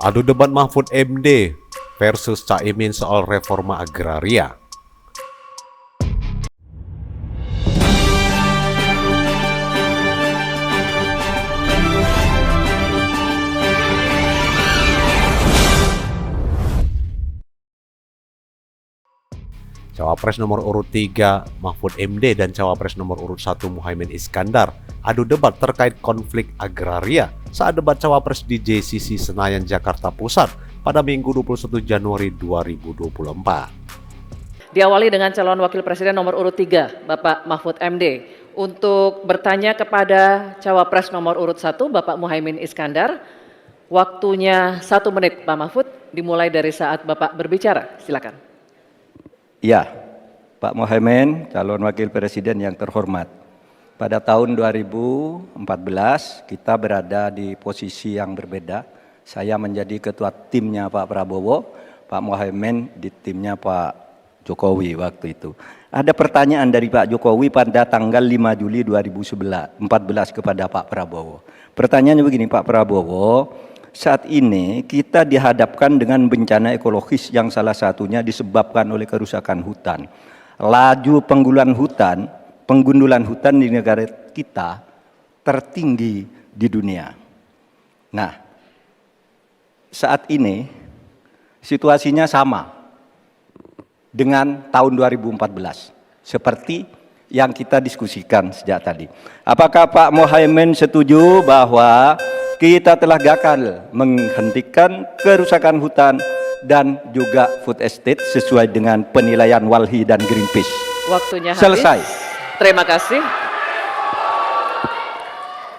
Adu debat Mahfud MD versus Caimin soal reforma agraria. Cawapres nomor urut 3 Mahfud MD dan Cawapres nomor urut 1 Muhaimin Iskandar adu debat terkait konflik agraria saat debat Cawapres di JCC Senayan, Jakarta Pusat pada Minggu 21 Januari 2024. Diawali dengan calon wakil presiden nomor urut 3 Bapak Mahfud MD untuk bertanya kepada Cawapres nomor urut 1 Bapak Muhaimin Iskandar. Waktunya 1 menit Pak Mahfud, dimulai dari saat Bapak berbicara. Silakan. Ya, Pak Muhaimin, calon wakil presiden yang terhormat. Pada tahun 2014 kita berada di posisi yang berbeda. Saya menjadi ketua timnya Pak Prabowo, Pak Muhaimin di timnya Pak Jokowi waktu itu. Ada pertanyaan dari Pak Jokowi pada tanggal 5 Juli 2014 kepada Pak Prabowo. Pertanyaannya begini, Pak Prabowo, saat ini kita dihadapkan dengan bencana ekologis yang salah satunya disebabkan oleh kerusakan hutan. Laju penggundulan hutan di negara kita tertinggi di dunia. Nah, saat ini situasinya sama dengan tahun 2014 seperti yang kita diskusikan sejak tadi. Apakah Pak Muhaimin setuju bahwa kita telah gagal menghentikan kerusakan hutan dan juga food estate sesuai dengan penilaian Walhi dan Greenpeace? Waktunya habis. Selesai. Terima kasih.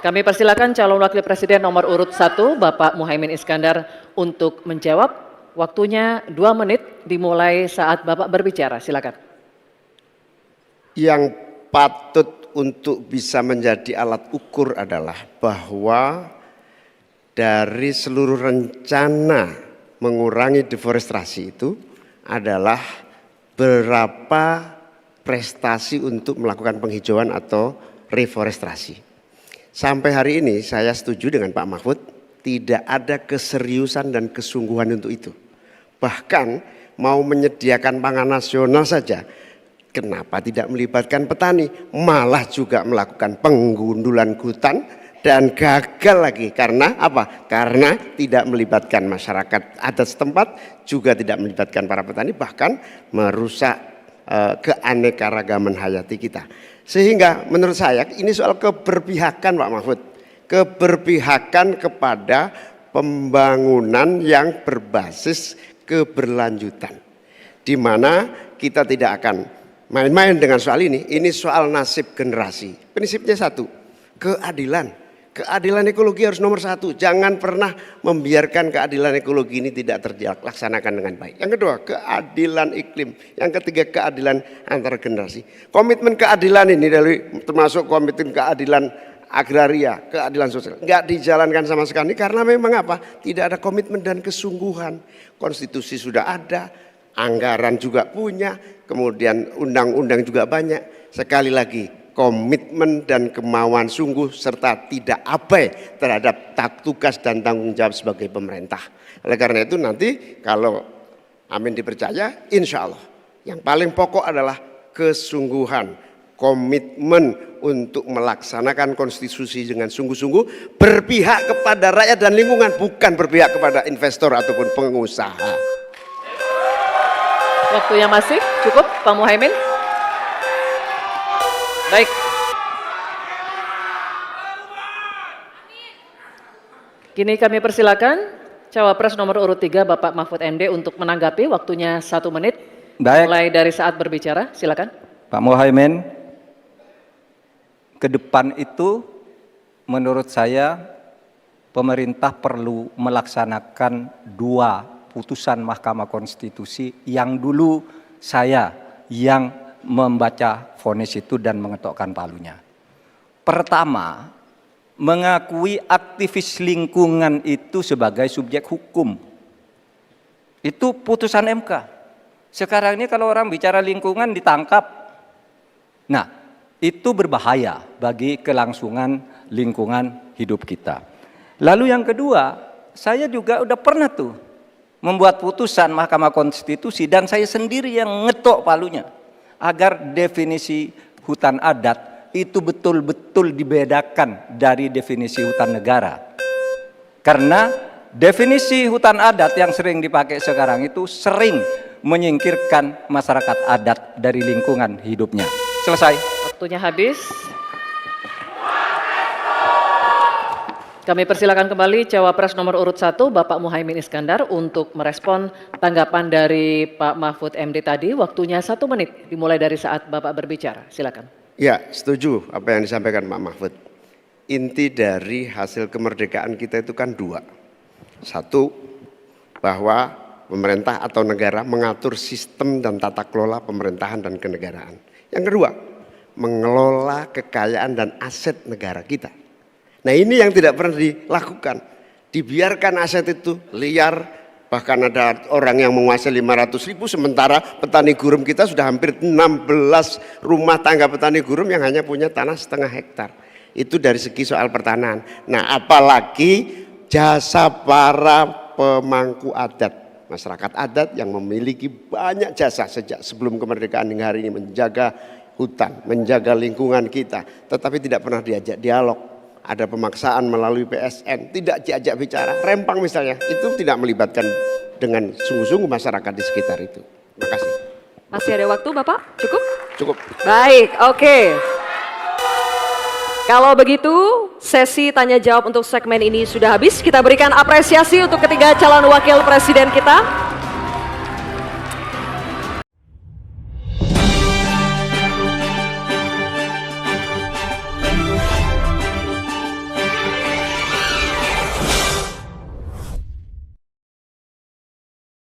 Kami persilakan calon wakil presiden nomor urut 1 Bapak Muhaimin Iskandar untuk menjawab. Waktunya 2 menit dimulai saat Bapak berbicara. Silakan. Yang patut untuk bisa menjadi alat ukur adalah bahwa dari seluruh rencana mengurangi deforestasi itu adalah berapa prestasi untuk melakukan penghijauan atau reforestasi. Sampai hari ini saya setuju dengan Pak Mahfud, tidak ada keseriusan dan kesungguhan untuk itu. Bahkan mau menyediakan pangan nasional saja, kenapa tidak melibatkan petani? Malah juga melakukan penggundulan hutan dan gagal lagi. Karena apa? Karena tidak melibatkan masyarakat adat setempat, juga tidak melibatkan para petani, bahkan merusak keanekaragaman hayati kita. Sehingga menurut saya ini soal keberpihakan Pak Mahfud. Keberpihakan kepada pembangunan yang berbasis keberlanjutan. Di mana kita tidak akan main-main dengan soal ini. Ini soal nasib generasi. Prinsipnya satu, keadilan. Keadilan ekologi harus nomor 1. Jangan pernah membiarkan keadilan ekologi ini tidak terlaksanakan dengan baik. Yang kedua, keadilan iklim. Yang ketiga, keadilan antar generasi. Komitmen keadilan ini termasuk komitmen keadilan agraria, keadilan sosial, nggak dijalankan sama sekali karena memang apa? Tidak ada komitmen dan kesungguhan. Konstitusi sudah ada, anggaran juga punya, kemudian undang-undang juga banyak. Sekali lagi, komitmen dan kemauan sungguh serta tidak abai terhadap tugas dan tanggung jawab sebagai pemerintah. Oleh karena itu nanti kalau Amin dipercaya, insya Allah yang paling pokok adalah kesungguhan, komitmen untuk melaksanakan konstitusi dengan sungguh-sungguh, berpihak kepada rakyat dan lingkungan, bukan berpihak kepada investor ataupun pengusaha. Waktunya masih cukup Pak Muhaimin? Baik. Kini kami persilakan Cawapres nomor urut 3 Bapak Mahfud MD untuk menanggapi. Waktunya 1 menit. Baik. Mulai dari saat berbicara, silakan. Pak Muhaimin, ke depan itu menurut saya pemerintah perlu melaksanakan 2 putusan Mahkamah Konstitusi yang dulu saya yang membaca vonis itu dan mengetokkan palunya. Pertama, mengakui aktivis lingkungan itu sebagai subjek hukum. Itu putusan MK. Sekarang ini kalau orang bicara lingkungan ditangkap. Nah, itu berbahaya bagi kelangsungan lingkungan hidup kita. Lalu yang kedua, saya juga udah pernah tuh membuat putusan Mahkamah Konstitusi dan saya sendiri yang ngetok palunya agar definisi hutan adat itu betul-betul dibedakan dari definisi hutan negara. Karena definisi hutan adat yang sering dipakai sekarang itu sering menyingkirkan masyarakat adat dari lingkungan hidupnya. Selesai. Waktunya habis. Kami persilakan kembali Cawapres nomor urut 1 Bapak Muhaimin Iskandar untuk merespon tanggapan dari Pak Mahfud MD tadi. Waktunya 1 menit dimulai dari saat Bapak berbicara. Silakan. Ya, setuju apa yang disampaikan Pak Mahfud. Inti dari hasil kemerdekaan kita itu kan 2. 1, bahwa pemerintah atau negara mengatur sistem dan tata kelola pemerintahan dan kenegaraan. Yang kedua, mengelola kekayaan dan aset negara kita. Nah ini yang tidak pernah dilakukan. Dibiarkan aset itu liar, bahkan ada orang yang menguasai 500.000 sementara petani gurum kita sudah hampir 16 rumah tangga petani gurum yang hanya punya tanah setengah hektar. Itu dari segi soal pertanahan. Nah apalagi jasa para pemangku adat, masyarakat adat yang memiliki banyak jasa sejak sebelum kemerdekaan hingga hari ini menjaga hutan, menjaga lingkungan kita, tetapi tidak pernah diajak dialog. Ada pemaksaan melalui PSN, tidak diajak bicara. Rempang misalnya, itu tidak melibatkan dengan sungguh-sungguh masyarakat di sekitar itu. Terima kasih. Masih ada waktu Bapak? Cukup? Cukup. Baik, oke. Kalau begitu, sesi tanya jawab untuk segmen ini sudah habis. Kita berikan apresiasi untuk ketiga calon wakil presiden kita.